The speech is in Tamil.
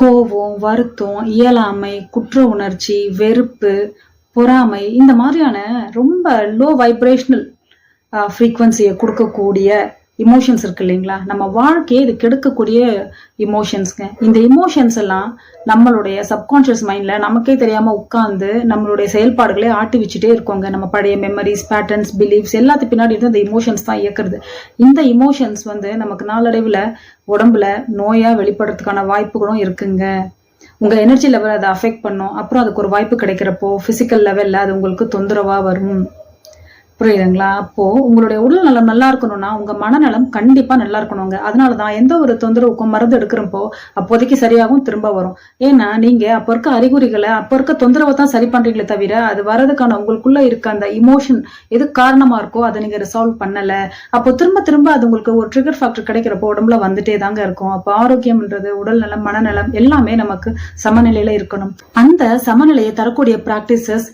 கோபம், வருத்தம், இயலாமை, குற்ற உணர்ச்சி, வெறுப்பு, பொறாமை இந்த மாதிரியான ரொம்ப லோ வைப்ரேஷனல் ஃப்ரீக்வன்சியை கொடுக்கக்கூடிய இமோஷன்ஸ் இருக்கு இல்லைங்களா? நம்ம வாழ்க்கையை இது கெடுக்கக்கூடிய இமோஷன்ஸ்ங்க. இந்த இமோஷன்ஸ் எல்லாம் நம்மளுடைய சப்கான்ஷியஸ் மைண்ட்ல நமக்கே தெரியாம உட்கார்ந்து நம்மளுடைய செயல்பாடுகளை ஆட்டி வச்சுட்டே இருக்கோங்க. நம்ம பழைய மெமரிஸ், பேட்டர்ன்ஸ், பிலீஃப்ஸ் எல்லாத்துக்கு பின்னாடி இருந்து இந்த இமோஷன்ஸ் தான் இயக்குறது. இந்த இமோஷன்ஸ் நமக்கு நாளடைவுல உடம்புல நோயா வெளிப்படுறதுக்கான வாய்ப்புகளும் இருக்குங்க. உங்க எனர்ஜி லெவல் அதை அஃபெக்ட் பண்ணும். அப்புறம் அதுக்கு ஒரு வாய்ப்பு கிடைக்கிறப்போ பிசிக்கல் லெவல்ல அது உங்களுக்கு தொந்தரவா வரும். புரியுதுங்களா? அப்போ உங்களுடைய உடல் நலம் நல்லா இருக்கணும்னா உங்க மனநலம் கண்டிப்பா நல்லா இருக்கணுங்க. அதனாலதான் எந்த ஒரு தொந்தரவுக்கும் மருந்து எடுக்கிறப்போ அப்போதைக்கு சரியாகவும் திரும்ப வரும். ஏன்னா நீங்க அப்ப இருக்க அறிகுறிகளை அப்ப இருக்க தொந்தரவை தான் சரி பண்றீங்களே தவிர அது வர்றதுக்கான உங்களுக்குள்ள இருக்க அந்த இமோஷன் எது காரணமா இருக்கோ அதை நீங்க ரிசால்வ் பண்ணல. அப்போ திரும்ப திரும்ப அது உங்களுக்கு ஒரு ட்ரிகர் ஃபேக்டர் கிடைக்கிறப்போ உடம்புல வந்துட்டே தாங்க இருக்கும். அப்போ ஆரோக்கியம்ன்றது உடல் நலம், மனநலம் எல்லாமே நமக்கு சமநிலையில இருக்கணும். அந்த சமநிலையை தரக்கூடிய பிராக்டிசஸ்